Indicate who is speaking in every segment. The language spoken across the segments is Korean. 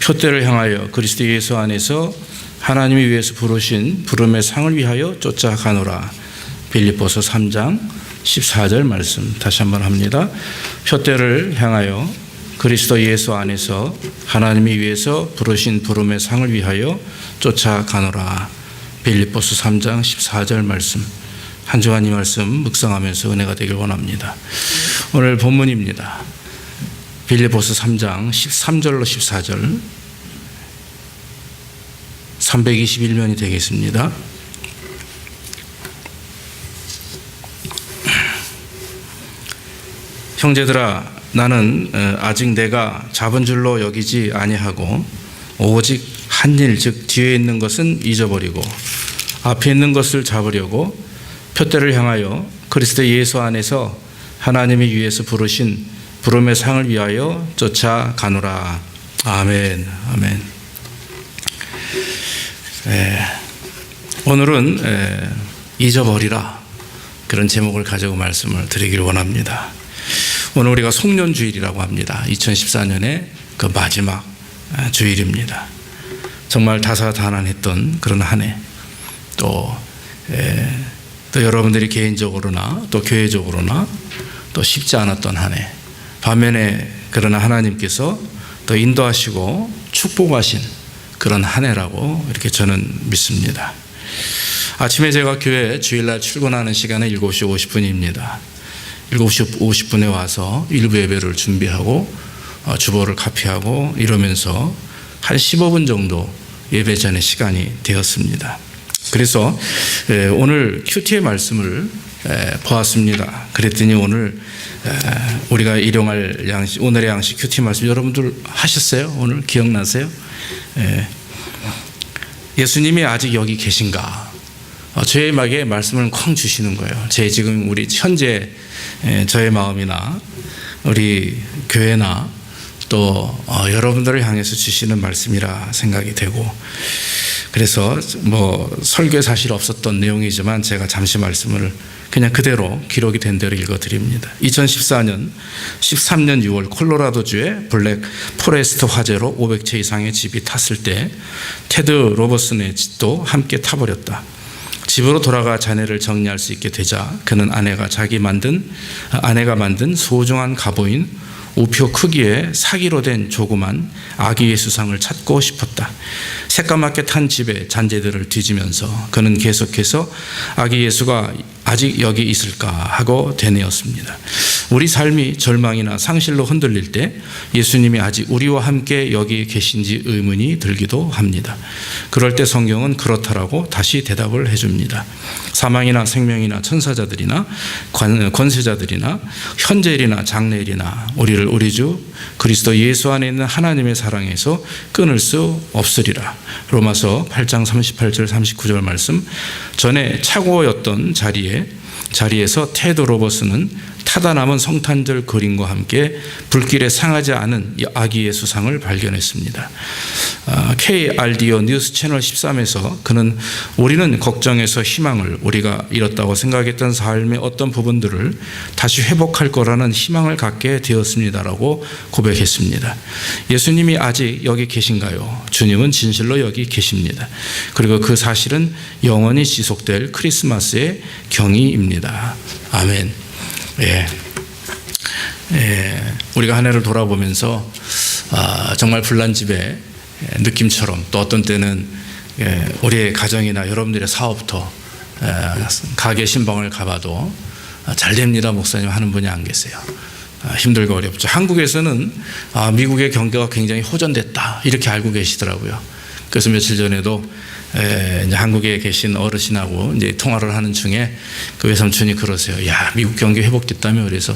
Speaker 1: 표대를 향하여 그리스도 예수 안에서 하나님이 위해서 부르신 부름의 상을 위하여 쫓아가노라. 빌립보서 3장 14절 말씀 다시 한번 합니다. 표대를 향하여 그리스도 예수 안에서 하나님이 위해서 부르신 부름의 상을 위하여 쫓아가노라. 빌립보서 3장 14절 말씀. 한 주간 이 말씀 묵상하면서 은혜가 되길 원합니다. 오늘 본문입니다. 빌립보서 3장 13절로 14절 321면이 되겠습니다. 형제들아, 나는 아직 내가 잡은 줄로 여기지 아니하고 오직 한 일, 즉 뒤에 있는 것은 잊어버리고 앞에 있는 것을 잡으려고 표대를 향하여 그리스도 예수 안에서 하나님이 위해서 부르신 부름의 상을 위하여 쫓아가노라. 아멘. 아멘. 오늘은 잊어버리라, 그런 제목을 가지고 말씀을 드리길 원합니다. 오늘 우리가 송년주일이라고 합니다. 2014년의 그 마지막 주일입니다. 정말 다사다난했던 그런 한 해, 또 여러분들이 개인적으로나 또 교회적으로나 또 쉽지 않았던 한 해, 반면에 그러나 하나님께서 또 인도하시고 축복하신 그런 한 해라고 이렇게 저는 믿습니다. 아침에 제가 교회 주일날 출근하는 시간은 7시 50분입니다. 7시 50분에 와서 일부 예배를 준비하고 주보를 카피하고 이러면서 한 15분 정도 예배 전에 시간이 되었습니다. 그래서 오늘 큐티의 말씀을 보았습니다. 그랬더니 오늘 우리가 일용할 양식, 오늘의 양식 큐티 말씀 여러분들 하셨어요? 오늘 기억나세요? 예수님이 아직 여기 계신가? 저에게 말씀을 쾅 주시는 거예요. 제 지금 우리 현재 저의 마음이나 우리 교회나 또 여러분들을 향해서 주시는 말씀이라 생각이 되고, 그래서 설교에 사실 없었던 내용이지만 제가 잠시 말씀을 그냥 그대로 기록이 된 대로 읽어드립니다. 2014년 13년 6월 콜로라도주의 블랙 포레스트 화재로 500채 이상의 집이 탔을 때 테드 로버슨의 집도 함께 타버렸다. 집으로 돌아가 자네를 정리할 수 있게 되자 그는 아내가 만든 소중한 가보인 우표 크기의 사기로 된 조그만 아기 예수상을 찾고 싶었다. 새까맣게 탄 집의 잔재들을 뒤지면서 그는 계속해서 아기 예수가 아직 여기 있을까 하고 되뇌었습니다. 우리 삶이 절망이나 상실로 흔들릴 때 예수님이 아직 우리와 함께 여기 계신지 의문이 들기도 합니다. 그럴 때 성경은 그렇다라고 다시 대답을 해줍니다. 사망이나 생명이나 천사자들이나 권세자들이나 현재일이나 장래일이나 우리를 우리 주 그리스도 예수 안에 있는 하나님의 사랑에서 끊을 수 없으리라. 로마서 8장 38절 39절 말씀. 전에 차고였던 자리에서 테드 로버슨은 타다 남은 성탄절 그림과 함께 불길에 상하지 않은 아기 예수상을 발견했습니다. KRDO 뉴스 채널 13에서 그는 우리는 걱정에서 희망을 우리가 잃었다고 생각했던 삶의 어떤 부분들을 다시 회복할 거라는 희망을 갖게 되었습니다라고 고백했습니다. 예수님이 아직 여기 계신가요? 주님은 진실로 여기 계십니다. 그리고 그 사실은 영원히 지속될 크리스마스의 경위입니다. 아멘. 우리가 한 해를 돌아보면서 정말 불난집의 느낌처럼, 또 어떤 때는 우리의 가정이나 여러분들의 사업부터 가게 신방을 가봐도 잘 됩니다 목사님 하는 분이 안 계세요. 힘들고 어렵죠. 한국에서는 미국의 경제가 굉장히 호전됐다 이렇게 알고 계시더라고요. 그래서 며칠 전에도 이제 한국에 계신 어르신하고 이제 통화를 하는 중에 그 외삼촌이 그러세요. 야, 미국 경기 회복됐다며. 그래서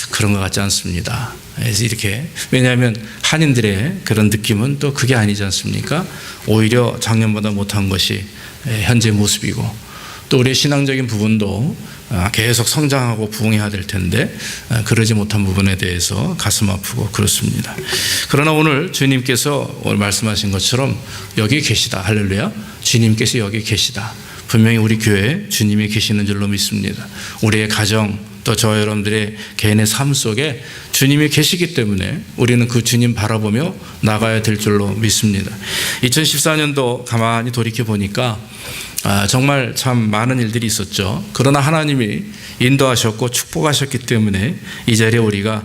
Speaker 1: 그런 것 같지 않습니다. 그래서 이렇게, 왜냐하면 한인들의 그런 느낌은 또 그게 아니지 않습니까? 오히려 작년보다 못한 것이 현재 모습이고, 또 우리의 신앙적인 부분도 계속 성장하고 부흥해야 될 텐데 그러지 못한 부분에 대해서 가슴 아프고 그렇습니다. 그러나 오늘 주님께서 오늘 말씀하신 것처럼 여기 계시다. 할렐루야. 주님께서 여기 계시다. 분명히 우리 교회에 주님이 계시는 줄로 믿습니다. 우리의 가정, 또 저와 여러분들의 개인의 삶 속에 주님이 계시기 때문에 우리는 그 주님 바라보며 나가야 될 줄로 믿습니다. 2014년도 가만히 돌이켜 보니까 정말 참 많은 일들이 있었죠. 그러나 하나님이 인도하셨고 축복하셨기 때문에 이 자리에 우리가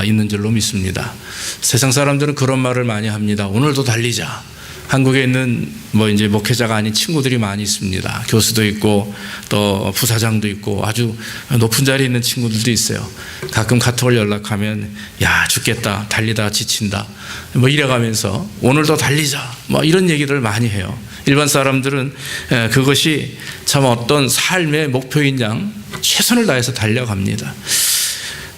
Speaker 1: 있는 줄로 믿습니다. 세상 사람들은 그런 말을 많이 합니다. 오늘도 달리자. 한국에 있는 이제 목회자가 아닌 친구들이 많이 있습니다. 교수도 있고 또 부사장도 있고 아주 높은 자리에 있는 친구들도 있어요. 가끔 카톡을 연락하면 야 죽겠다, 달리다 지친다 이래가면서 오늘도 달리자 이런 얘기를 많이 해요. 일반 사람들은 그것이 참 어떤 삶의 목표인 양 최선을 다해서 달려갑니다.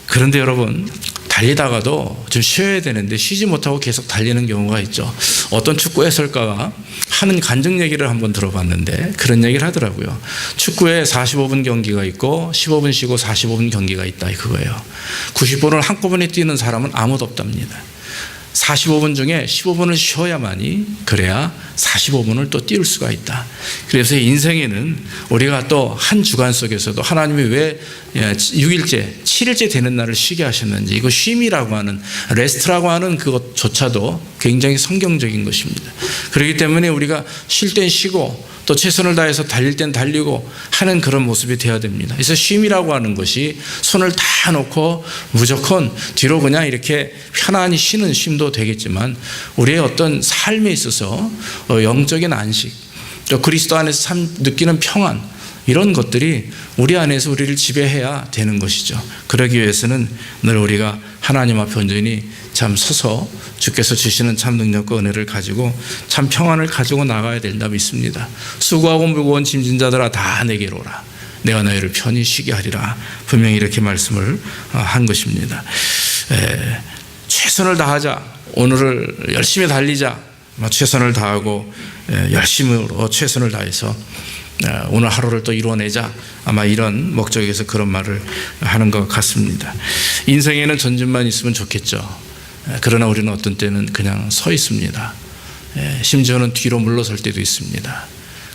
Speaker 1: 그런데 여러분, 달리다가도 좀 쉬어야 되는데 쉬지 못하고 계속 달리는 경우가 있죠. 어떤 축구 해설가가 하는 간증 얘기를 한번 들어봤는데 그런 얘기를 하더라고요. 축구에 45분 경기가 있고 15분 쉬고 45분 경기가 있다 그거예요. 90분을 한꺼번에 뛰는 사람은 아무도 없답니다. 45분 중에 15분을 쉬어야만이 그래야 45분을 또 뛸 수가 있다. 그래서 인생에는 우리가 또 한 주간 속에서도 하나님이 왜 6일째, 7일째 되는 날을 쉬게 하셨는지, 이거 쉼이라고 하는, 레스트라고 하는 그것조차도 굉장히 성경적인 것입니다. 그렇기 때문에 우리가 쉴 땐 쉬고 또 최선을 다해서 달릴 땐 달리고 하는 그런 모습이 되어야 됩니다. 그래서 쉼이라고 하는 것이 손을 다 놓고 무조건 뒤로 그냥 이렇게 편안히 쉬는 쉼도 되겠지만 우리의 어떤 삶에 있어서 영적인 안식, 또 그리스도 안에서 느끼는 평안, 이런 것들이 우리 안에서 우리를 지배해야 되는 것이죠. 그러기 위해서는 늘 우리가 하나님 앞에 온전히 참 서서 주께서 주시는 참 능력과 은혜를 가지고 참 평안을 가지고 나가야 된다 믿습니다. 수고하고 무거운 짐진 자들아 다 내게로 오라. 내가 너희를 편히 쉬게 하리라. 분명히 이렇게 말씀을 한 것입니다. 최선을 다하자. 오늘을 열심히 달리자. 최선을 다하고 열심으로 최선을 다해서 오늘 하루를 또 이루어내자. 아마 이런 목적에서 그런 말을 하는 것 같습니다. 인생에는 전진만 있으면 좋겠죠. 그러나 우리는 어떤 때는 그냥 서 있습니다. 심지어는 뒤로 물러설 때도 있습니다.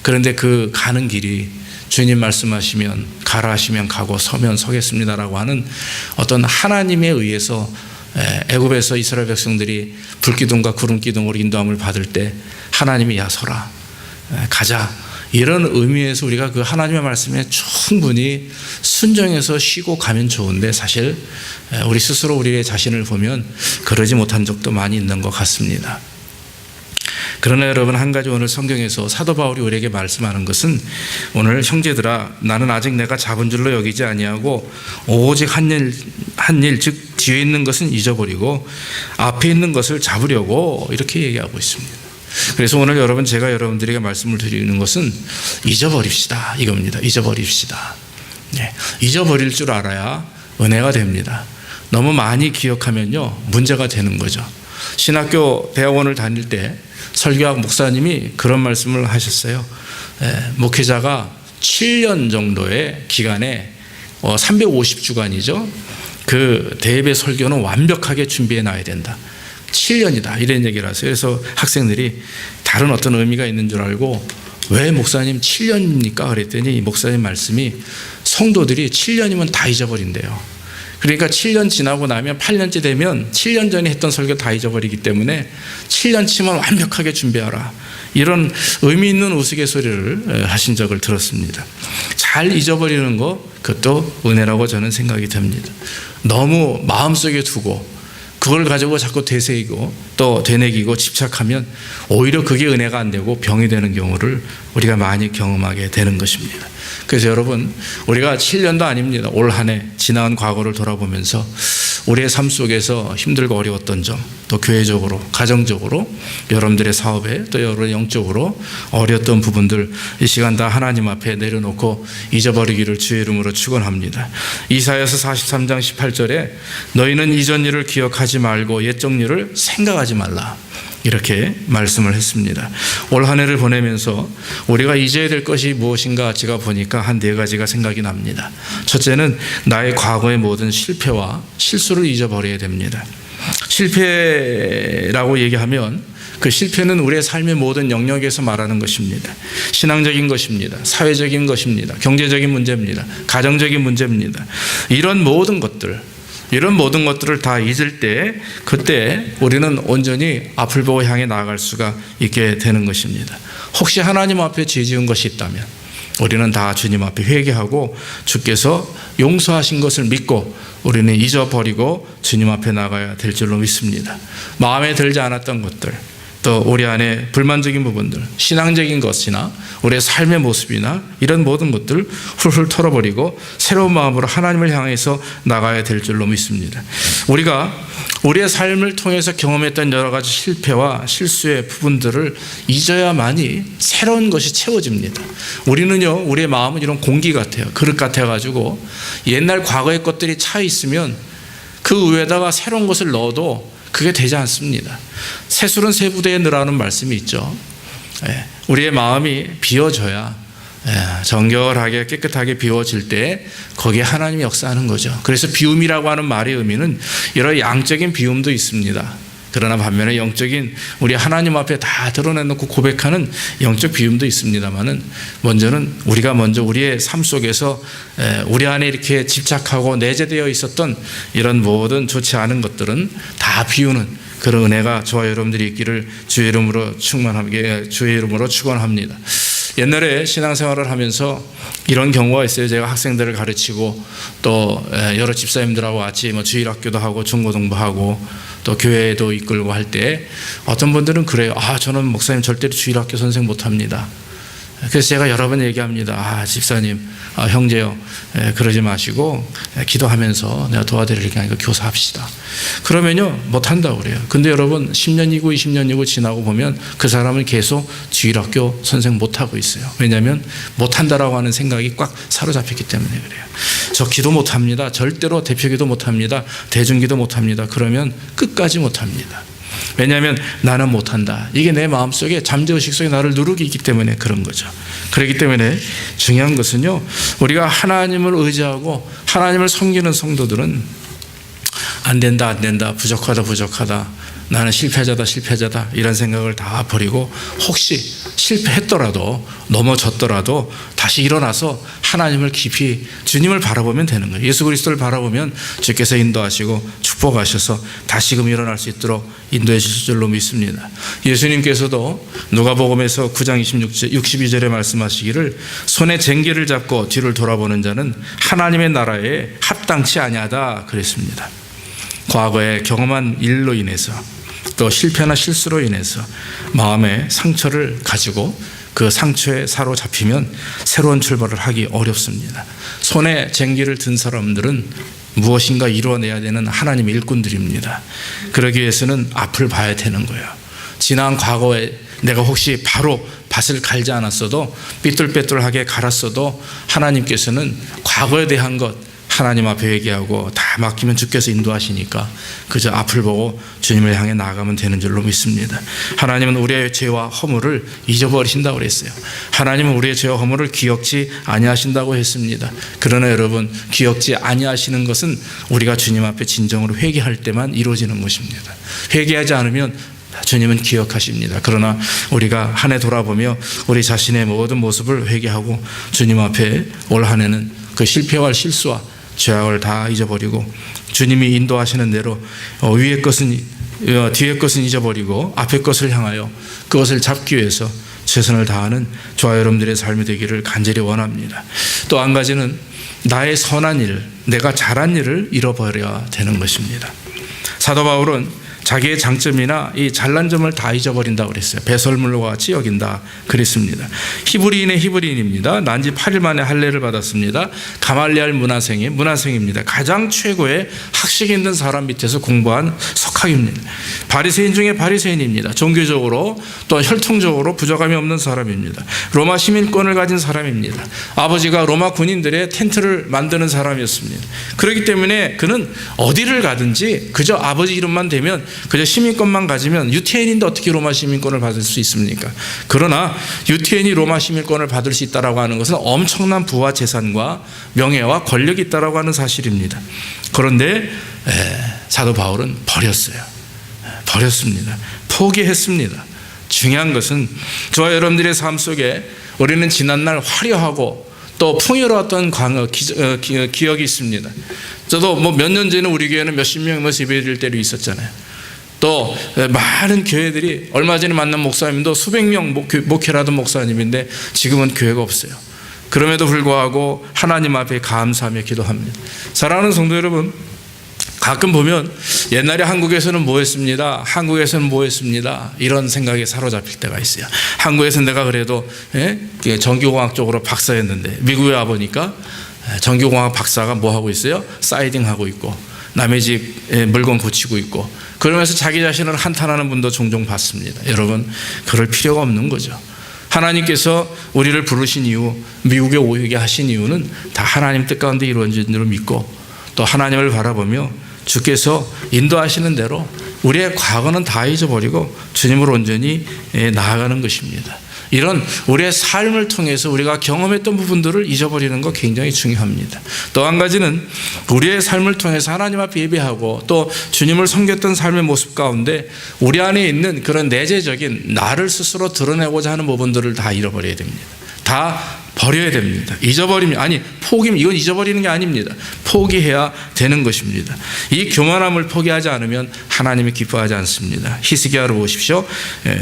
Speaker 1: 그런데 그 가는 길이 주님 말씀하시면 가라 하시면 가고 서면 서겠습니다라고 하는 어떤 하나님에 의해서 애굽에서 이스라엘 백성들이 불기둥과 구름기둥으로 인도함을 받을 때 하나님이 야 서라 가자, 이런 의미에서 우리가 그 하나님의 말씀에 충분히 순종해서 쉬고 가면 좋은데 사실 우리 스스로 우리의 자신을 보면 그러지 못한 적도 많이 있는 것 같습니다. 그러나 여러분, 한 가지 오늘 성경에서 사도 바울이 우리에게 말씀하는 것은 오늘 형제들아 나는 아직 내가 잡은 줄로 여기지 아니하고 오직 한 일 즉 뒤에 있는 것은 잊어버리고 앞에 있는 것을 잡으려고 이렇게 얘기하고 있습니다. 그래서 오늘 여러분, 제가 여러분들에게 말씀을 드리는 것은 잊어버립시다 이겁니다. 잊어버립시다. 잊어버릴 줄 알아야 은혜가 됩니다. 너무 많이 기억하면요 문제가 되는 거죠. 신학교 대학원을 다닐 때 설교학 목사님이 그런 말씀을 하셨어요. 목회자가 7년 정도의 기간에 350주간이죠. 그 대예배 설교는 완벽하게 준비해 놔야 된다. 7년이다 이런 얘기를 하세요. 그래서 학생들이 다른 어떤 의미가 있는 줄 알고 왜 목사님 7년입니까? 그랬더니 목사님 말씀이 성도들이 7년이면 다 잊어버린대요. 그러니까 7년 지나고 나면 8년째 되면 7년 전에 했던 설교 다 잊어버리기 때문에 7년 치면 완벽하게 준비하라. 이런 의미 있는 우스갯소리를 하신 적을 들었습니다. 잘 잊어버리는 것, 그것도 은혜라고 저는 생각이 됩니다. 너무 마음속에 두고 그걸 가지고 자꾸 되새기고 또 되뇌기고 집착하면 오히려 그게 은혜가 안 되고 병이 되는 경우를 우리가 많이 경험하게 되는 것입니다. 그래서 여러분, 우리가 7년도 아닙니다. 올 한 해 지나간 과거를 돌아보면서 우리의 삶 속에서 힘들고 어려웠던 점, 또 교회적으로, 가정적으로, 여러분들의 사업에 또 여러분의 영적으로 어려웠던 부분들 이 시간 다 하나님 앞에 내려놓고 잊어버리기를 주의 이름으로 축원합니다. 이사야서 43장 18절에 너희는 이전 일을 기억하지 말고 옛적 일을 생각하지 말라. 이렇게 말씀을 했습니다. 올 한 해를 보내면서 우리가 잊어야 될 것이 무엇인가 제가 보니까 한 4가지가 생각이 납니다. 첫째는 나의 과거의 모든 실패와 실수를 잊어버려야 됩니다. 실패라고 얘기하면 그 실패는 우리의 삶의 모든 영역에서 말하는 것입니다. 신앙적인 것입니다. 사회적인 것입니다. 경제적인 문제입니다. 가정적인 문제입니다. 이런 모든 것들을 다 잊을 때, 그때 우리는 온전히 앞을 보고 향해 나아갈 수가 있게 되는 것입니다. 혹시 하나님 앞에 죄 지은 것이 있다면 우리는 다 주님 앞에 회개하고 주께서 용서하신 것을 믿고 우리는 잊어버리고 주님 앞에 나가야 될 줄로 믿습니다. 마음에 들지 않았던 것들, 또 우리 안에 불만적인 부분들, 신앙적인 것이나 우리의 삶의 모습이나 이런 모든 것들을 훌훌 털어버리고 새로운 마음으로 하나님을 향해서 나가야 될 줄로 믿습니다. 우리가 우리의 삶을 통해서 경험했던 여러 가지 실패와 실수의 부분들을 잊어야만이 새로운 것이 채워집니다. 우리는요, 우리의 마음은 이런 공기 같아요. 그릇 같아가지고 옛날 과거의 것들이 차 있으면 그 위에다가 새로운 것을 넣어도 그게 되지 않습니다. 새술은 새 부대에 넣으라는 말씀이 있죠. 우리의 마음이 비워져야, 정결하게 깨끗하게 비워질 때 거기에 하나님이 역사하는 거죠. 그래서 비움이라고 하는 말의 의미는 여러 양적인 비움도 있습니다. 그러나 반면에 영적인, 우리 하나님 앞에 다 드러내놓고 고백하는 영적 비움도 있습니다만은, 먼저는 우리가 먼저 우리의 삶 속에서 우리 안에 이렇게 집착하고 내재되어 있었던 이런 모든 좋지 않은 것들은 다 비우는 그런 은혜가 저와 여러분들이 있기를 주의 이름으로 주의 이름으로 축원합니다. 옛날에 신앙생활을 하면서 이런 경우가 있어요. 제가 학생들을 가르치고 또 여러 집사님들하고 같이 주일학교도 하고 중고등부하고 또 교회도 이끌고 할 때 어떤 분들은 그래요. 저는 목사님 절대로 주일학교 선생 못합니다. 그래서 제가 여러 번 얘기합니다. 집사님, 형제요, 그러지 마시고 기도하면서 내가 도와드리니까 교사합시다. 그러면요, 못한다고 그래요. 근데 여러분 10년이고 20년이고 지나고 보면 그 사람은 계속 주일학교 선생 못하고 있어요. 왜냐하면 못한다라고 하는 생각이 꽉 사로잡혔기 때문에 그래요. 저 기도 못합니다. 절대로 대표기도 못합니다. 대중기도 못합니다. 그러면 끝까지 못합니다. 왜냐하면 나는 못한다. 이게 내 마음속에 잠재의식 속에 나를 누르기 있기 때문에 그런 거죠. 그렇기 때문에 중요한 것은요, 우리가 하나님을 의지하고 하나님을 섬기는 성도들은 안 된다, 부족하다, 나는 실패자다 이런 생각을 다 버리고, 혹시 실패했더라도 넘어졌더라도 다시 일어나서 하나님을 깊이 주님을 바라보면 되는 거예요. 예수 그리스도를 바라보면 주께서 인도하시고 축복하셔서 다시금 일어날 수 있도록 인도해 주실 줄로 믿습니다. 예수님께서도 누가복음에서 9장 62절에 말씀하시기를, 손에 쟁기를 잡고 뒤를 돌아보는 자는 하나님의 나라에 합당치 아니하다 그랬습니다. 과거에 경험한 일로 인해서 또 실패나 실수로 인해서 마음의 상처를 가지고 그 상처에 사로잡히면 새로운 출발을 하기 어렵습니다. 손에 쟁기를 든 사람들은 무엇인가 이루어내야 되는 하나님의 일꾼들입니다. 그러기 위해서는 앞을 봐야 되는 거예요. 지난 과거에 내가 혹시 바로 밭을 갈지 않았어도 삐뚤빼뚤하게 갈았어도 하나님께서는 과거에 대한 것 하나님 앞에 회개하고 다 맡기면 주께서 인도하시니까 그저 앞을 보고 주님을 향해 나아가면 되는 줄로 믿습니다. 하나님은 우리의 죄와 허물을 잊어버리신다고 그랬어요. 하나님은 우리의 죄와 허물을 기억지 아니하신다고 했습니다. 그러나 여러분, 기억지 아니하시는 것은 우리가 주님 앞에 진정으로 회개할 때만 이루어지는 것입니다. 회개하지 않으면 주님은 기억하십니다. 그러나 우리가 한 해 돌아보며 우리 자신의 모든 모습을 회개하고 주님 앞에 올 한 해는 그 실패와 실수와 죄악을 다 잊어버리고 주님이 인도하시는 대로 뒤의 것은 잊어버리고 앞의 것을 향하여 그것을 잡기 위해서 최선을 다하는 저와 여러분들의 삶이 되기를 간절히 원합니다. 또 한 가지는 나의 선한 일, 내가 잘한 일을 잃어버려야 되는 것입니다. 사도 바울은 자기의 장점이나 이 잘난 점을 다 잊어버린다고 그랬어요. 배설물과 같이 여긴다 그랬습니다. 히브리인의 히브리인입니다. 난지 8일 만에 할례를 받았습니다. 가말리알 문화생입니다. 가장 최고의 학식 있는 사람 밑에서 공부한 석학입니다. 바리새인 중에 바리새인입니다. 종교적으로 또 혈통적으로 부족함이 없는 사람입니다. 로마 시민권을 가진 사람입니다. 아버지가 로마 군인들의 텐트를 만드는 사람이었습니다. 그렇기 때문에 그는 어디를 가든지 그저 아버지 이름만 대면, 그저 시민권만 가지면, 유태인인데 어떻게 로마 시민권을 받을 수 있습니까? 그러나 유태인이 로마 시민권을 받을 수 있다고 하는 것은 엄청난 부와 재산과 명예와 권력이 있다고 하는 사실입니다. 그런데 사도 바울은 버렸습니다. 포기했습니다. 중요한 것은 저와 여러분들의 삶 속에 우리는 지난날 화려하고 또 풍요로웠던 기억이 있습니다. 저도 몇 년 전에 우리 교회는 몇십 명 예배 드릴 때도 있었잖아요. 또 많은 교회들이 얼마 전에 만난 목사님도 수백 명 목회하던 목사님인데 지금은 교회가 없어요. 그럼에도 불구하고 하나님 앞에 감사하며 기도합니다. 사랑하는 성도 여러분, 가끔 보면 옛날에 한국에서는 뭐 했습니다. 한국에서는 뭐 했습니다. 이런 생각에 사로잡힐 때가 있어요. 한국에서는 내가 그래도 전기공학 쪽으로 박사였는데 미국에 와보니까 전기공학 박사가 뭐 하고 있어요? 사이딩 하고 있고 남의 집 물건 고치고 있고 그러면서 자기 자신을 한탄하는 분도 종종 봤습니다. 여러분, 그럴 필요가 없는 거죠. 하나님께서 우리를 부르신 이유, 미국에 오게 하신 이유는 다 하나님 뜻 가운데 이루어진 줄을 믿고 또 하나님을 바라보며 주께서 인도하시는 대로 우리의 과거는 다 잊어버리고 주님을 온전히 나아가는 것입니다. 이런 우리의 삶을 통해서 우리가 경험했던 부분들을 잊어버리는 거 굉장히 중요합니다. 또 한 가지는 우리의 삶을 통해서 하나님 앞에 예배하고 또 주님을 섬겼던 삶의 모습 가운데 우리 안에 있는 그런 내재적인 나를 스스로 드러내고자 하는 부분들을 다 잃어버려야 됩니다. 다 버려야 됩니다. 잊어버리면, 아니, 포기면 이건 잊어버리는 게 아닙니다. 포기해야 되는 것입니다. 이 교만함을 포기하지 않으면 하나님이 기뻐하지 않습니다. 히스기야를 보십시오.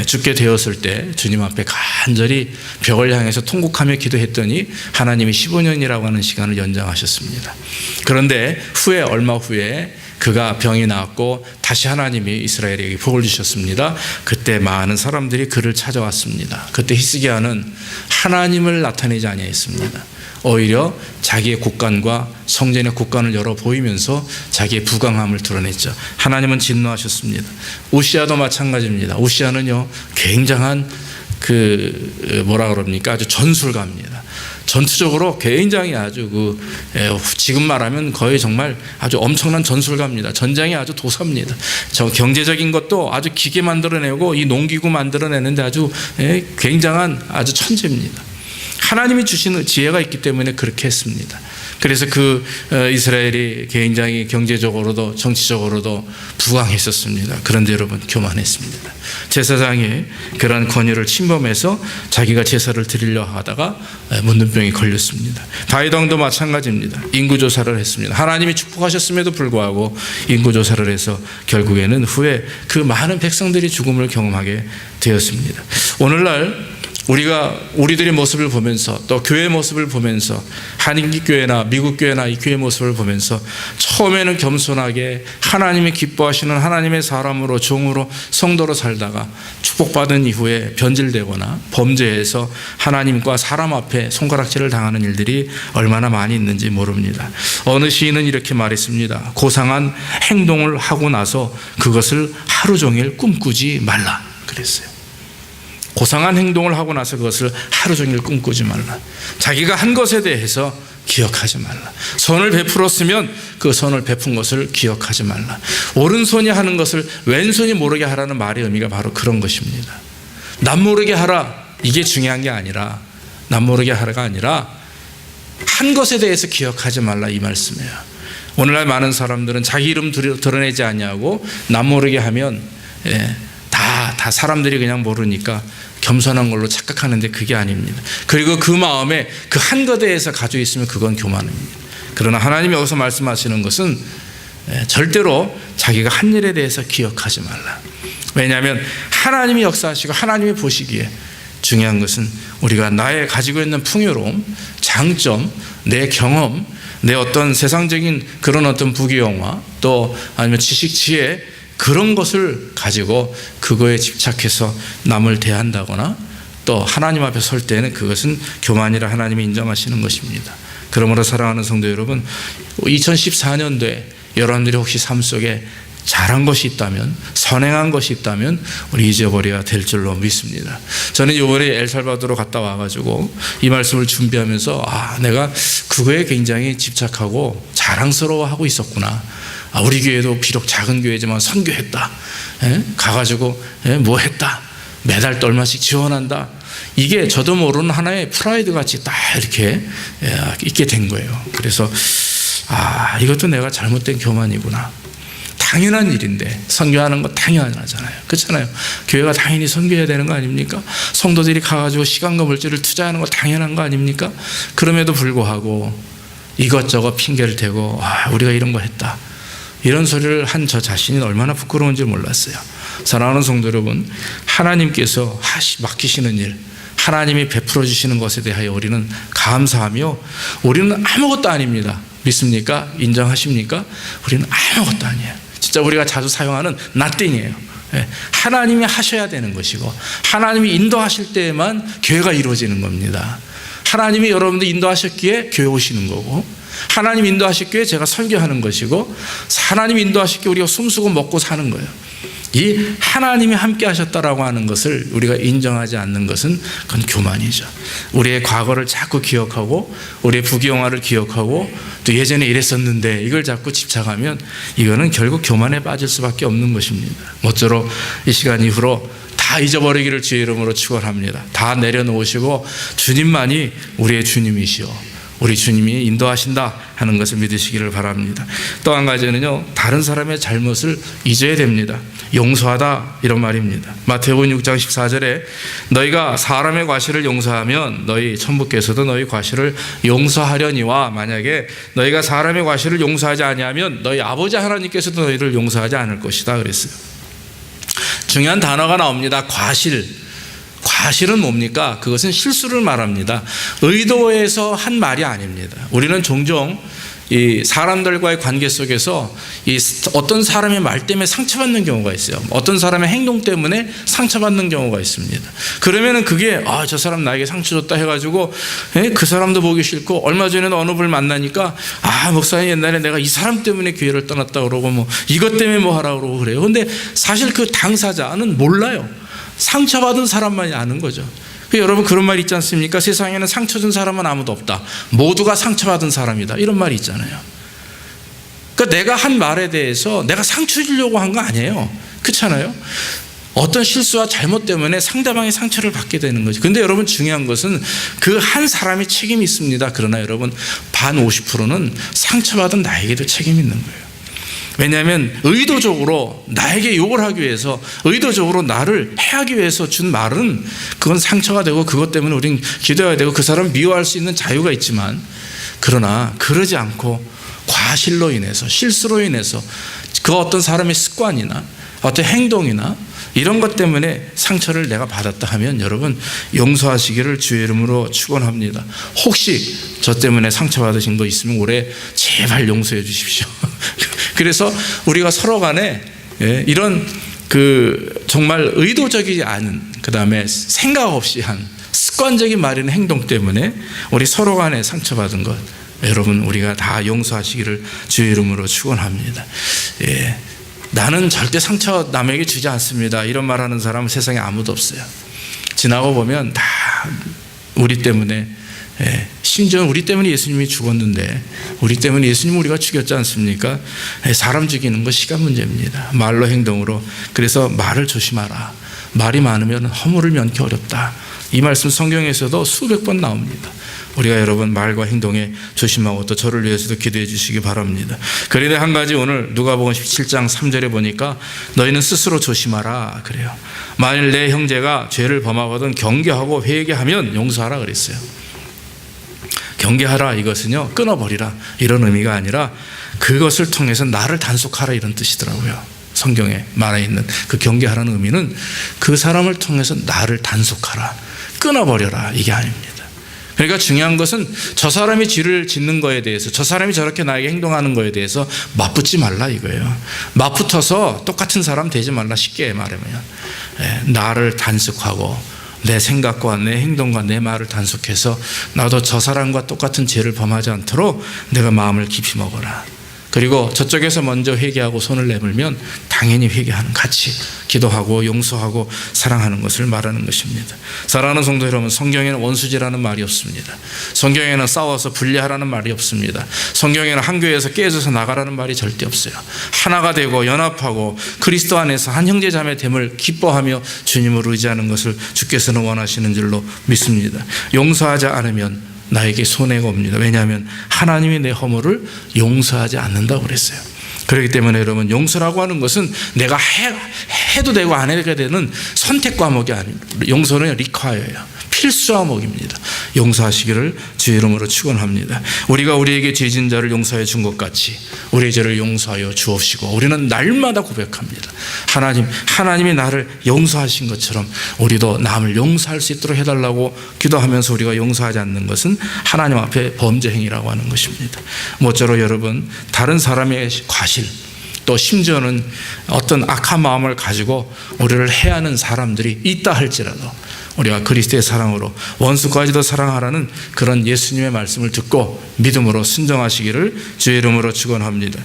Speaker 1: 죽게 되었을 때 주님 앞에 간절히 벽을 향해서 통곡하며 기도했더니 하나님이 15년이라고 하는 시간을 연장하셨습니다. 그런데 얼마 후에 그가 병이 나았고 다시 하나님이 이스라엘에게 복을 주셨습니다. 그때 많은 사람들이 그를 찾아왔습니다. 그때 히스기야는 하나님을 나타내지 아니했습니다. 오히려 자기의 곳간과 성전의 곳간을 열어 보이면서 자기의 부강함을 드러냈죠. 하나님은 진노하셨습니다. 우시야도 마찬가지입니다. 우시야는요, 굉장한 아주 전술가입니다. 전투적으로 굉장히 아주 지금 말하면 거의 정말 아주 엄청난 전술가입니다. 전장이 아주 도사입니다. 경제적인 것도 아주 기계 만들어내고 이 농기구 만들어내는데 아주 굉장한 아주 천재입니다. 하나님이 주시는 지혜가 있기 때문에 그렇게 했습니다. 그래서 이스라엘이 굉장히 경제적으로도 정치적으로도 부강했었습니다. 그런데 여러분, 교만했습니다. 제사장이 그러한 권위를 침범해서 자기가 제사를 드리려 하다가 문둥병이 걸렸습니다. 다윗 왕도 마찬가지입니다. 인구조사를 했습니다. 하나님이 축복하셨음에도 불구하고 인구조사를 해서 결국에는 후에 그 많은 백성들이 죽음을 경험하게 되었습니다. 오늘날 우리들의 모습을 보면서 또 교회의 모습을 보면서 한인교회나 미국교회나 이 교회의 모습을 보면서 처음에는 겸손하게 하나님이 기뻐하시는 하나님의 사람으로 종으로 성도로 살다가 축복받은 이후에 변질되거나 범죄해서 하나님과 사람 앞에 손가락질을 당하는 일들이 얼마나 많이 있는지 모릅니다. 어느 시인은 이렇게 말했습니다. 고상한 행동을 하고 나서 그것을 하루 종일 꿈꾸지 말라 그랬어요. 고상한 행동을 하고 나서 그것을 하루 종일 꿈꾸지 말라. 자기가 한 것에 대해서 기억하지 말라. 선을 베풀었으면 그 선을 베푼 것을 기억하지 말라. 오른손이 하는 것을 왼손이 모르게 하라는 말의 의미가 바로 그런 것입니다. 남 모르게 하라, 이게 중요한 게 아니라, 남 모르게 하라가 아니라 한 것에 대해서 기억하지 말라, 이 말씀이에요. 오늘날 많은 사람들은 자기 이름 드러내지 않냐고 남 모르게 하면 다 사람들이 그냥 모르니까 겸손한 걸로 착각하는데 그게 아닙니다. 그리고 그 마음에 그 한 것에 대해서 가지고 있으면 그건 교만입니다. 그러나 하나님이 여기서 말씀하시는 것은 절대로 자기가 한 일에 대해서 기억하지 말라. 왜냐하면 하나님이 역사하시고 하나님이 보시기에 중요한 것은 우리가 나의 가지고 있는 풍요로움, 장점, 내 경험, 내 어떤 세상적인 그런 어떤 부귀영화 또 아니면 지식, 지혜 그런 것을 가지고 그거에 집착해서 남을 대한다거나 또 하나님 앞에 설 때는 그것은 교만이라 하나님이 인정하시는 것입니다. 그러므로 사랑하는 성도 여러분, 2014년도에 여러분들이 혹시 삶 속에 잘한 것이 있다면, 선행한 것이 있다면 우리 잊어버려야 될 줄로 믿습니다. 저는 이번에 엘살바도르 갔다 와가지고 이 말씀을 준비하면서 내가 그거에 굉장히 집착하고 자랑스러워하고 있었구나. 우리 교회도 비록 작은 교회지만 선교했다. 가가지고 뭐 했다. 매달 또 얼마씩 지원한다. 이게 저도 모르는 하나의 프라이드 같이 딱 이렇게 있게 된 거예요. 그래서 이것도 내가 잘못된 교만이구나. 당연한 일인데 선교하는 거 당연하잖아요. 그렇잖아요. 교회가 당연히 선교해야 되는 거 아닙니까? 성도들이 가가지고 시간과 물질을 투자하는 거 당연한 거 아닙니까? 그럼에도 불구하고 이것저것 핑계를 대고 우리가 이런 거 했다, 이런 소리를 한 저 자신이 얼마나 부끄러운지 몰랐어요. 사랑하는 성도 여러분, 하나님께서 맡기시는 일, 하나님이 베풀어 주시는 것에 대하여 우리는 감사하며, 우리는 아무것도 아닙니다. 믿습니까? 인정하십니까? 우리는 아무것도 아니에요. 진짜 우리가 자주 사용하는 nothing이에요. 하나님이 하셔야 되는 것이고, 하나님이 인도하실 때에만 교회가 이루어지는 겁니다. 하나님이 여러분들 인도하셨기에 교회 오시는 거고, 하나님 인도하셨기에 제가 설교하는 것이고, 하나님 인도하셨기에 우리가 숨쉬고 먹고 사는 거예요. 이 하나님이 함께 하셨다라고 하는 것을 우리가 인정하지 않는 것은 그건 교만이죠. 우리의 과거를 자꾸 기억하고, 우리의 부귀영화를 기억하고, 또 예전에 이랬었는데 이걸 자꾸 집착하면 이거는 결국 교만에 빠질 수밖에 없는 것입니다. 모쪼록 이 시간 이후로 다 잊어버리기를 주의 이름으로 축원합니다. 다 내려놓으시고 주님만이 우리의 주님이시오, 우리 주님이 인도하신다 하는 것을 믿으시기를 바랍니다. 또 한 가지는요, 다른 사람의 잘못을 잊어야 됩니다. 용서하다, 이런 말입니다. 마태복음 6장 14절에 너희가 사람의 과실을 용서하면 너희 천부께서도 너희 과실을 용서하려니와, 만약에 너희가 사람의 과실을 용서하지 아니하면 너희 아버지 하나님께서도 너희를 용서하지 않을 것이다 그랬어요. 중요한 단어가 나옵니다. 과실. 과실은 뭡니까? 그것은 실수를 말합니다. 의도해서 한 말이 아닙니다. 우리는 종종 이 사람들과의 관계 속에서 이 어떤 사람의 말 때문에 상처받는 경우가 있어요. 어떤 사람의 행동 때문에 상처받는 경우가 있습니다. 그러면은 그게 저 사람 나에게 상처 줬다 해가지고 그 사람도 보기 싫고, 얼마 전에도 어느 분을 만나니까 목사님 옛날에 내가 이 사람 때문에 교회를 떠났다 그러고 뭐 이것 때문에 뭐 하라고 그러고 그래요. 근데 사실 그 당사자는 몰라요. 상처받은 사람만이 아는 거죠. 여러분, 그런 말 있지 않습니까? 세상에는 상처 준 사람은 아무도 없다, 모두가 상처받은 사람이다, 이런 말이 있잖아요. 그러니까 내가 한 말에 대해서 내가 상처 주려고 한 거 아니에요. 그렇잖아요. 어떤 실수와 잘못 때문에 상대방의 상처를 받게 되는 거죠. 근데 여러분, 중요한 것은 그 한 사람이 책임이 있습니다. 그러나 여러분, 반 50%는 상처받은 나에게도 책임이 있는 거예요. 왜냐하면 의도적으로 나에게 욕을 하기 위해서, 의도적으로 나를 해하기 위해서 준 말은 그건 상처가 되고, 그것 때문에 우린 기도해야 되고 그 사람을 미워할 수 있는 자유가 있지만, 그러나 그러지 않고 과실로 인해서, 실수로 인해서, 그 어떤 사람의 습관이나 어떤 행동이나 이런 것 때문에 상처를 내가 받았다 하면 여러분, 용서하시기를 주의 이름으로 축원합니다. 혹시 저 때문에 상처받으신 거 있으면 올해 제발 용서해 주십시오. 그래서 우리가 서로 간에 이런 정말 의도적이지 않은, 그 다음에 생각 없이 한 습관적인 말이나 행동 때문에 우리 서로 간에 상처받은 것, 여러분, 우리가 다 용서하시기를 주의 이름으로 축원합니다. 나는 절대 상처 남에게 주지 않습니다, 이런 말하는 사람은 세상에 아무도 없어요. 지나고 보면 다 우리 때문에, 심지어 우리 때문에 예수님이 죽었는데, 우리 때문에 예수님 우리가 죽였지 않습니까? 사람 죽이는 거 시간 문제입니다. 말로, 행동으로. 그래서 말을 조심하라. 말이 많으면 허물을 면기 어렵다. 이 말씀 성경에서도 수백 번 나옵니다. 우리가 여러분, 말과 행동에 조심하고 또 저를 위해서도 기도해 주시기 바랍니다. 그런데 한 가지, 오늘 누가복음 17장 3절에 보니까 너희는 스스로 조심하라 그래요. 만일 내 형제가 죄를 범하거든 경계하고 회개하면 용서하라 그랬어요. 경계하라, 이것은요, 끊어버리라, 이런 의미가 아니라 그것을 통해서 나를 단속하라, 이런 뜻이더라고요. 성경에 말해 있는 그 경계하라는 의미는 그 사람을 통해서 나를 단속하라, 끊어버려라, 이게 아닙니다. 그러니까 중요한 것은 저 사람이 죄를 짓는 거에 대해서, 저 사람이 저렇게 나에게 행동하는 거에 대해서 맞붙지 말라, 이거예요. 맞붙어서 똑같은 사람 되지 말라, 쉽게 말하면. 나를 단속하고 내 생각과 내 행동과 내 말을 단속해서 나도 저 사람과 똑같은 죄를 범하지 않도록 내가 마음을 깊이 먹어라. 그리고 저쪽에서 먼저 회개하고 손을 내밀면 당연히 회개하는, 같이 기도하고 용서하고 사랑하는 것을 말하는 것입니다. 사랑하는 성도 여러분, 성경에는 원수지라는 말이 없습니다. 성경에는 싸워서 분리하라는 말이 없습니다. 성경에는 한 교회에서 깨져서 나가라는 말이 절대 없어요. 하나가 되고 연합하고 그리스도 안에서 한 형제 자매 됨을 기뻐하며 주님을 의지하는 것을 주께서는 원하시는 줄로 믿습니다. 용서하지 않으면 나에게 손해가 옵니다. 왜냐하면 하나님이 내 허물을 용서하지 않는다고 그랬어요. 그렇기 때문에 여러분, 용서라고 하는 것은 내가 해도 되고 안 해도 되는 선택 과목이 아닙니다. 용서는 리콰이어예요. 필수 과목입니다. 용서하시기를 주의 이름으로 축원합니다. 우리가 우리에게 죄진 자를 용서해 준 것 같이 우리의 죄를 용서하여 주옵시고, 우리는 날마다 고백합니다. 하나님이 나를 용서하신 것처럼 우리도 남을 용서할 수 있도록 해달라고 기도하면서 우리가 용서하지 않는 것은 하나님 앞에 범죄 행위라고 하는 것입니다. 모쪼록 여러분, 다른 사람의 과실, 또 심지어는 어떤 악한 마음을 가지고 우리를 해하는 사람들이 있다 할지라도 우리가 그리스도의 사랑으로 원수까지도 사랑하라는 그런 예수님의 말씀을 듣고 믿음으로 순종하시기를 주의 이름으로 축원합니다.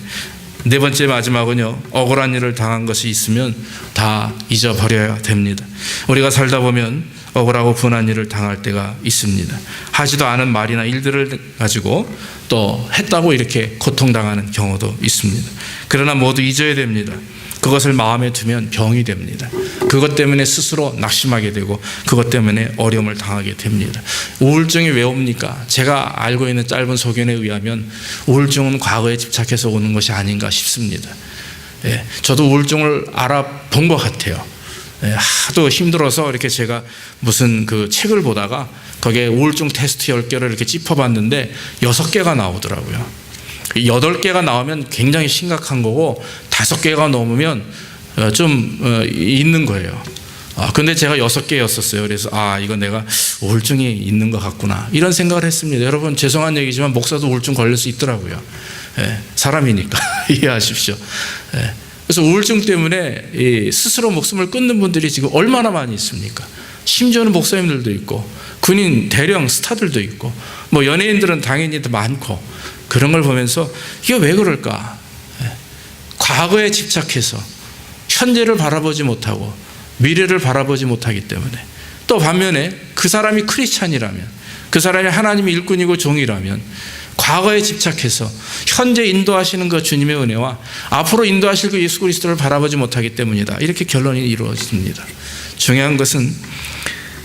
Speaker 1: 네 번째, 마지막은요, 억울한 일을 당한 것이 있으면 다 잊어버려야 됩니다. 우리가 살다 보면 억울하고 분한 일을 당할 때가 있습니다. 하지도 않은 말이나 일들을 가지고 또 했다고 이렇게 고통당하는 경우도 있습니다. 그러나 모두 잊어야 됩니다. 그것을 마음에 두면 병이 됩니다. 그것 때문에 스스로 낙심하게 되고 그것 때문에 어려움을 당하게 됩니다. 우울증이 왜 옵니까? 제가 알고 있는 짧은 소견에 의하면 우울증은 과거에 집착해서 오는 것이 아닌가 싶습니다. 저도 우울증을 알아본 것 같아요. 하도 힘들어서 이렇게 제가 무슨 그 책을 보다가 거기에 우울증 테스트 10개를 이렇게 짚어봤는데 6개가 나오더라고요. 8개가 나오면 굉장히 심각한 거고 5개가 넘으면 좀 있는 거예요. 근데 제가 6개였었어요. 그래서 이거 내가 우울증이 있는 것 같구나, 이런 생각을 했습니다. 여러분, 죄송한 얘기지만 목사도 우울증 걸릴 수 있더라고요. 사람이니까 이해하십시오. 그래서 우울증 때문에 스스로 목숨을 끊는 분들이 지금 얼마나 많이 있습니까? 심지어는 목사님들도 있고 군인 대령 스타들도 있고 뭐 연예인들은 당연히 더 많고, 그런 걸 보면서 이게 왜 그럴까? 과거에 집착해서 현재를 바라보지 못하고 미래를 바라보지 못하기 때문에, 또 반면에 그 사람이 크리스찬이라면, 그 사람이 하나님의 일꾼이고 종이라면 과거에 집착해서 현재 인도하시는 그 주님의 은혜와 앞으로 인도하실 그 예수 그리스도를 바라보지 못하기 때문이다, 이렇게 결론이 이루어집니다. 중요한 것은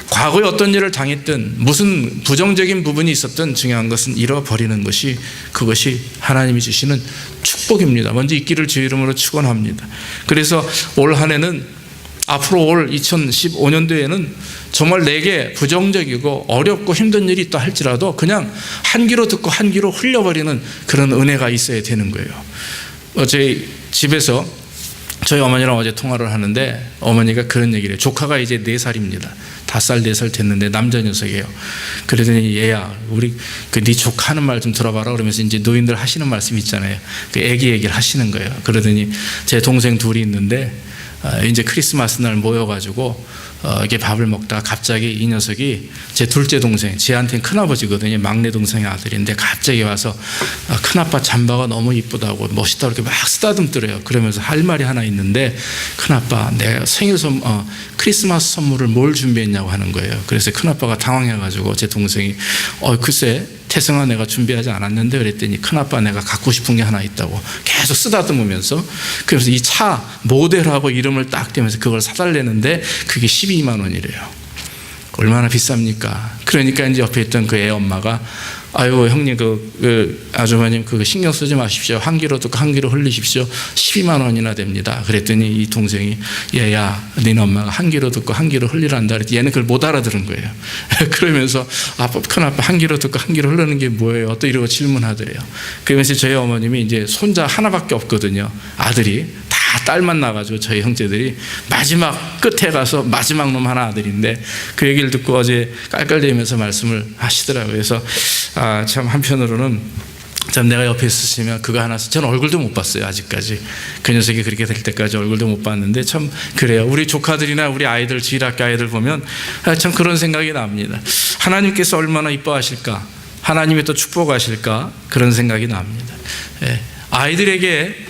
Speaker 1: 과거에 어떤 일을 당했든 무슨 부정적인 부분이 있었든 중요한 것은 잃어버리는 것이, 그것이 하나님이 주시는 축복입니다. 먼저 있기를 주의 이름으로 축원합니다. 그래서 올 한 해는, 앞으로 올 2015년도에는 정말 내게 부정적이고 어렵고 힘든 일이 있다 할지라도 그냥 한 귀로 듣고 한 귀로 흘려버리는 그런 은혜가 있어야 되는 거예요. 저희 집에서 저희 어머니랑 어제 통화를 하는데 어머니가 그런 얘기를 해요. 조카가 이제 4살입니다. 5살, 4살 됐는데 남자 녀석이에요. 그러더니 얘야, 우리 네 조카 하는 말 좀 들어봐라, 그러면서 이제 노인들 하시는 말씀 있잖아요. 그 애기 얘기를 하시는 거예요. 그러더니 제 동생 둘이 있는데 이제 크리스마스 날 모여가지고 이렇게 밥을 먹다가 갑자기 이 녀석이, 제 둘째 동생, 쟤한테는 큰아버지거든요. 막내 동생의 아들인데 갑자기 와서 큰아빠 잠바가 너무 이쁘다고 멋있다고 이렇게 막 쓰다듬더래요. 그러면서 할 말이 하나 있는데, 큰아빠, 내가 크리스마스 선물을 뭘 준비했냐고 하는 거예요. 그래서 큰아빠가 당황해가지고 제 동생이 글쎄 태승아, 내가 준비하지 않았는데, 그랬더니 큰아빠, 내가 갖고 싶은 게 하나 있다고 계속 쓰다듬으면서, 그래서 이 차 모델하고 이름을 딱 대면서 그걸 사달래는데 그게 12만 원이래요. 얼마나 비쌉니까? 그러니까 이제 옆에 있던 그 애 엄마가, 아유 형님, 그 아주머님 그거 신경 쓰지 마십시오. 한 귀로 듣고 한 귀로 흘리십시오. 12만 원이나 됩니다. 그랬더니 이 동생이, 얘야, 너네 엄마가 한 귀로 듣고 한 귀로 흘리란다 그랬더니 얘는 그걸 못 알아들은 거예요. 그러면서 큰아빠 한 귀로 듣고 한 귀로 흐르는 게 뭐예요? 또 이러고 질문하더래요. 그러면서 저희 어머님이 이제 손자 하나밖에 없거든요. 아들이. 다 딸만 나가지고 저희 형제들이 마지막 끝에 가서 마지막 놈 하나 아들인데, 그 얘기를 듣고 어제 깔깔대면서 말씀을 하시더라고요. 그래서 참 한편으로는 참 내가 옆에 있으시면 그거 하나, 저는 얼굴도 못 봤어요 아직까지. 그 녀석이 그렇게 될 때까지 얼굴도 못 봤는데, 참 그래요. 우리 조카들이나 우리 아이들, 주일학교 아이들 보면 참 그런 생각이 납니다. 하나님께서 얼마나 이뻐하실까, 하나님이 또 축복하실까, 그런 생각이 납니다. 아이들에게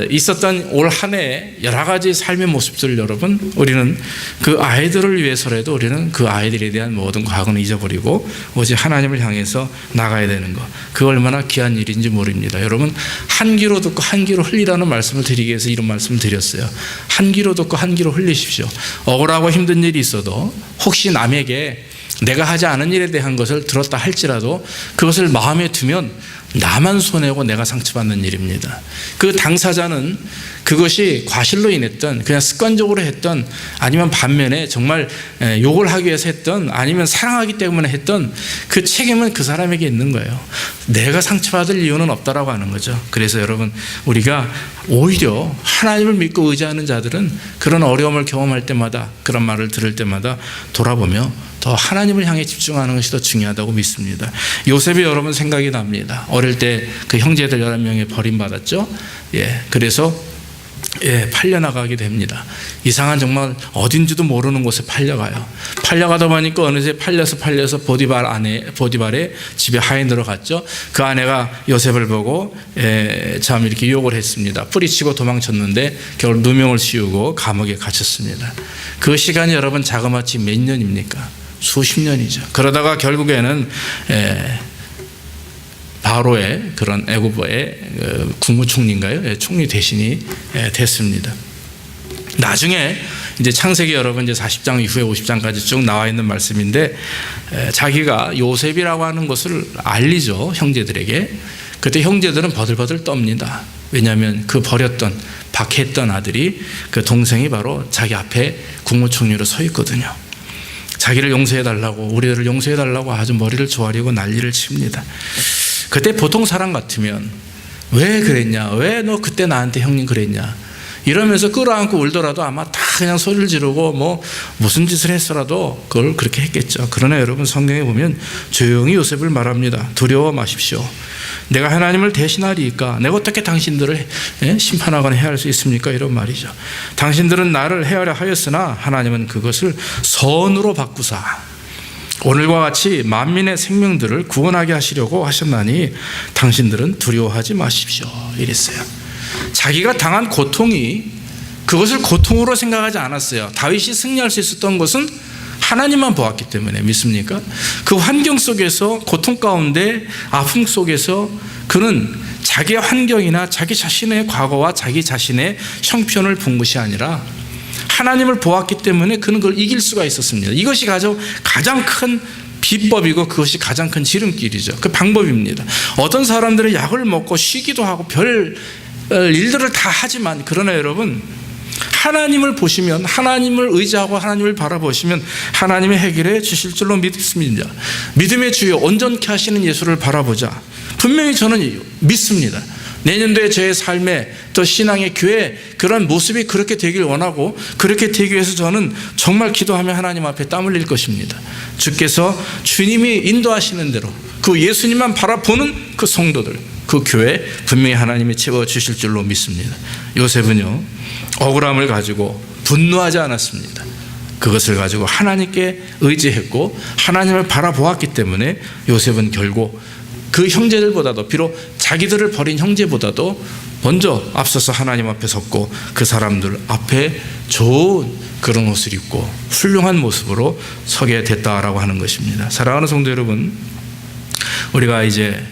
Speaker 1: 있었던 올 한 해 여러 가지 삶의 모습들, 여러분, 우리는 그 아이들을 위해서라도 우리는 그 아이들에 대한 모든 과거는 잊어버리고 오직 하나님을 향해서 나가야 되는 것, 그 얼마나 귀한 일인지 모릅니다. 여러분, 한 귀로 듣고 한 귀로 흘리라는 말씀을 드리기 위해서 이런 말씀을 드렸어요. 한 귀로 듣고 한 귀로 흘리십시오. 억울하고 힘든 일이 있어도 혹시 남에게 내가 하지 않은 일에 대한 것을 들었다 할지라도 그것을 마음에 두면 나만 손해고 내가 상처받는 일입니다. 그 당사자는 그것이 과실로 인했던 그냥 습관적으로 했던 아니면 반면에 정말 욕을 하기 위해서 했던 아니면 사랑하기 때문에 했던 그 책임은 그 사람에게 있는 거예요. 내가 상처받을 이유는 없다라고 하는 거죠. 그래서 여러분, 우리가 오히려 하나님을 믿고 의지하는 자들은 그런 어려움을 경험할 때마다, 그런 말을 들을 때마다 돌아보며 더 하나님을 향해 집중하는 것이 더 중요하다고 믿습니다. 요셉이 여러분 생각이 납니다. 어릴 때 그 형제들 11명에 버림받았죠. 그래서 팔려나가게 됩니다. 이상한 정말 어딘지도 모르는 곳에 팔려가요. 팔려가다 보니까 어느새 팔려서 보디발의 집에 하인으로 갔죠. 그 아내가 요셉을 보고 참 이렇게 유혹을 했습니다. 뿌리치고 도망쳤는데 결국 누명을 씌우고 감옥에 갇혔습니다. 그 시간이 여러분 자그마치 몇 년입니까? 수십 년이죠. 그러다가 결국에는 바로의 그런 애굽의 국무총리인가요? 총리 대신이 됐습니다. 나중에 이제 창세기 여러분 이제 40장 이후에 50장까지 쭉 나와 있는 말씀인데, 자기가 요셉이라고 하는 것을 알리죠, 형제들에게. 그때 형제들은 버들버들 떱니다. 왜냐하면 그 버렸던, 박해했던 아들이, 그 동생이 바로 자기 앞에 국무총리로 서 있거든요. 자기를 용서해달라고, 우리들을 용서해달라고 아주 머리를 조아리고 난리를 칩니다. 그때 보통 사람 같으면 왜 그랬냐, 왜 너 그때 나한테 형님 그랬냐 이러면서 끌어안고 울더라도 아마 다 그냥 소리를 지르고 뭐 무슨 짓을 했어라도 그걸 그렇게 했겠죠. 그러나 여러분, 성경에 보면 조용히 요셉을 말합니다. 두려워 마십시오. 내가 하나님을 대신하리이까 내가 어떻게 당신들을 심판하거나 해할 수 있습니까? 이런 말이죠. 당신들은 나를 해하려 하였으나 하나님은 그것을 선으로 바꾸사 오늘과 같이 만민의 생명들을 구원하게 하시려고 하셨나니 당신들은 두려워하지 마십시오. 이랬어요. 자기가 당한 고통이, 그것을 고통으로 생각하지 않았어요. 다윗이 승리할 수 있었던 것은 하나님만 보았기 때문에. 믿습니까? 그 환경 속에서, 고통 가운데, 아픔 속에서 그는 자기의 환경이나 자기 자신의 과거와 자기 자신의 형편을 본 것이 아니라 하나님을 보았기 때문에 그는 그걸 이길 수가 있었습니다. 이것이 가장 큰 비법이고 그것이 가장 큰 지름길이죠. 그 방법입니다. 어떤 사람들은 약을 먹고 쉬기도 하고 별 일들을 다 하지만, 그러나 여러분, 하나님을 보시면, 하나님을 의지하고 하나님을 바라보시면 하나님의 해결해 주실 줄로 믿습니다. 믿음의 주여 온전케 하시는 예수를 바라보자. 분명히 저는 믿습니다. 내년도에 저의 삶에, 또 신앙의 교회 그런 모습이 그렇게 되길 원하고, 그렇게 되기 위해서 저는 정말 기도하며 하나님 앞에 땀 흘릴 것입니다. 주께서 주님이 인도하시는 대로 그 예수님만 바라보는 그 성도들, 그 교회 분명히 하나님이 채워주실 줄로 믿습니다. 요셉은요, 억울함을 가지고 분노하지 않았습니다. 그것을 가지고 하나님께 의지했고 하나님을 바라보았기 때문에 요셉은 결국 그 형제들보다도, 비록 자기들을 버린 형제보다도 먼저 앞서서 하나님 앞에 섰고 그 사람들 앞에 좋은 그런 옷을 입고 훌륭한 모습으로 서게 됐다라고 하는 것입니다. 사랑하는 성도 여러분, 우리가 이제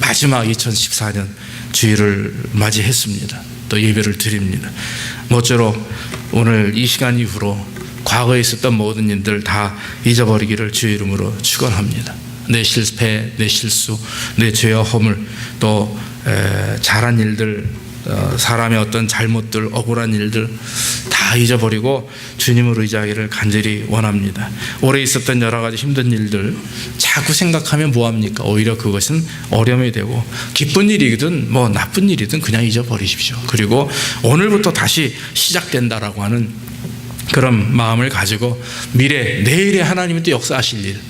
Speaker 1: 마지막 2014년 주일을 맞이했습니다. 또 예배를 드립니다. 모쪼록 오늘 이 시간 이후로 과거에 있었던 모든 일들 다 잊어버리기를 주의 이름으로 축원합니다. 내 실패, 내 실수, 내 죄와 허물, 또 잘한 일들, 사람의 어떤 잘못들, 억울한 일들 다 잊어버리고 주님을 의지하기를 간절히 원합니다. 올해 있었던 여러 가지 힘든 일들 자꾸 생각하면 뭐합니까? 오히려 그것은 어려움이 되고, 기쁜 일이든 뭐 나쁜 일이든 그냥 잊어버리십시오. 그리고 오늘부터 다시 시작된다라고 하는 그런 마음을 가지고 미래, 내일에 하나님이 또 역사하실 일,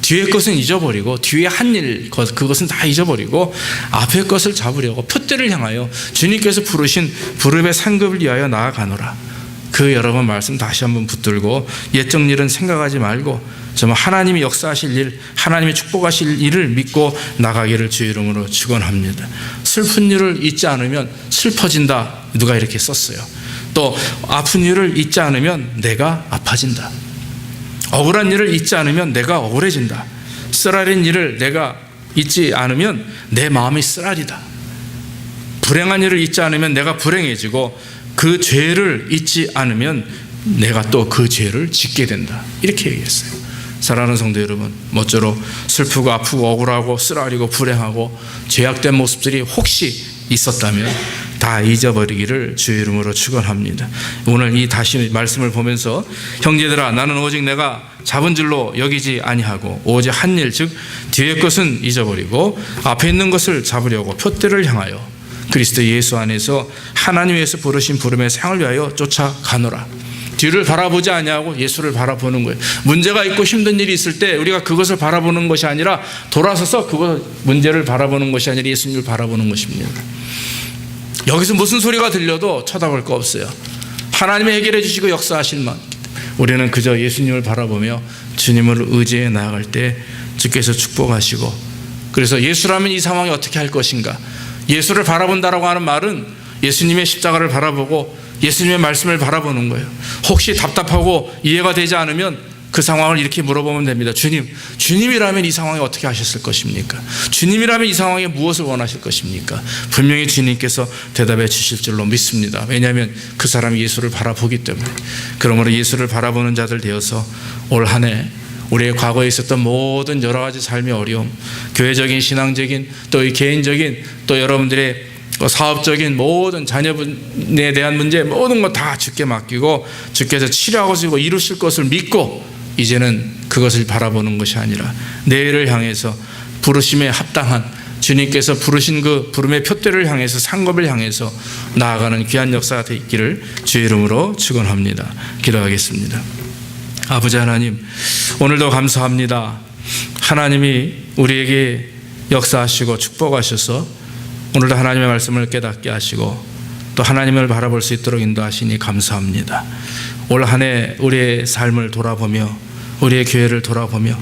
Speaker 1: 뒤의 것은 잊어버리고, 뒤에 한 일, 그것은 다 잊어버리고 앞의 것을 잡으려고 표대를 향하여 주님께서 부르신 부름의 상급을 위하여 나아가노라. 그 여러 번 말씀 다시 한번 붙들고 옛적 일은 생각하지 말고 정말 하나님이 역사하실 일, 하나님이 축복하실 일을 믿고 나가기를 주의 이름으로 축원합니다. 슬픈 일을 잊지 않으면 슬퍼진다, 누가 이렇게 썼어요. 또 아픈 일을 잊지 않으면 내가 아파진다. 억울한 일을 잊지 않으면 내가 억울해진다. 쓰라린 일을 내가 잊지 않으면 내 마음이 쓰라리다. 불행한 일을 잊지 않으면 내가 불행해지고, 그 죄를 잊지 않으면 내가 또 그 죄를 짓게 된다. 이렇게 얘기했어요. 사랑하는 성도 여러분, 모쪼록 슬프고 아프고 억울하고 쓰라리고 불행하고 죄악된 모습들이 혹시 있었다면 다 잊어버리기를 주의 이름으로 축원합니다. 오늘 이 다시 말씀을 보면서 형제들아 나는 오직 내가 잡은 줄로 여기지 아니하고 오직 한 일 즉 뒤의 것은 잊어버리고 앞에 있는 것을 잡으려고 표대를 향하여 그리스도 예수 안에서 하나님에서 부르신 부름의 상을 위하여 쫓아가노라. 뒤를 바라보지 아니하고 예수를 바라보는 거예요. 문제가 있고 힘든 일이 있을 때 우리가 그것을 바라보는 것이 아니라 돌아서서 그것 문제를 바라보는 것이 아니라 예수님을 바라보는 것입니다. 여기서 무슨 소리가 들려도 쳐다볼 거 없어요. 하나님이 해결해 주시고 역사하실 만 우리는 그저 예수님을 바라보며 주님을 의지해 나아갈 때 주께서 축복하시고, 그래서 예수라면 이 상황이 어떻게 할 것인가, 예수를 바라본다라고 하는 말은 예수님의 십자가를 바라보고 예수님의 말씀을 바라보는 거예요. 혹시 답답하고 이해가 되지 않으면 그 상황을 이렇게 물어보면 됩니다. 주님이라면 이 상황에 어떻게 하셨을 것입니까? 주님이라면 이 상황에 무엇을 원하실 것입니까? 분명히 주님께서 대답해 주실 줄로 믿습니다. 왜냐하면 그 사람이 예수를 바라보기 때문에. 그러므로 예수를 바라보는 자들 되어서 올 한 해 우리의 과거에 있었던 모든 여러 가지 삶의 어려움, 교회적인 신앙적인 또 개인적인 또 여러분들의 사업적인 모든 자녀분에 대한 문제 모든 것 다 주께 맡기고 주께서 치료하시고 이루실 것을 믿고 이제는 그것을 바라보는 것이 아니라 내일을 향해서 부르심에 합당한 주님께서 부르신 그 부름의 표대를 향해서 상급을 향해서 나아가는 귀한 역사가 되기를 주의 이름으로 축원합니다. 기도하겠습니다. 아버지 하나님, 오늘도 감사합니다. 하나님이 우리에게 역사하시고 축복하셔서 오늘도 하나님의 말씀을 깨닫게 하시고 또 하나님을 바라볼 수 있도록 인도하시니 감사합니다. 올 한 해 우리의 삶을 돌아보며 우리의 교회를 돌아보며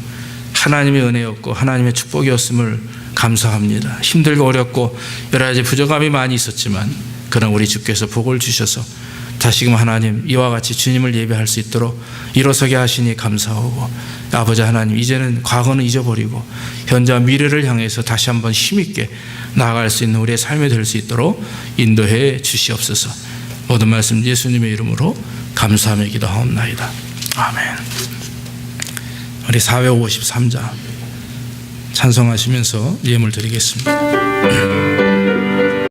Speaker 1: 하나님의 은혜였고 하나님의 축복이었음을 감사합니다. 힘들고 어렵고 여러 가지 부족함이 많이 있었지만 그러나 우리 주께서 복을 주셔서 다시금 하나님 이와 같이 주님을 예배할 수 있도록 일어서게 하시니 감사하고, 아버지 하나님 이제는 과거는 잊어버리고 현재와 미래를 향해서 다시 한번 힘있게 나아갈 수 있는 우리의 삶이 될 수 있도록 인도해 주시옵소서. 모든 말씀 예수님의 이름으로 감사하며 기도하옵나이다. 아멘. 우리 453장 찬송하시면서 예물 드리겠습니다.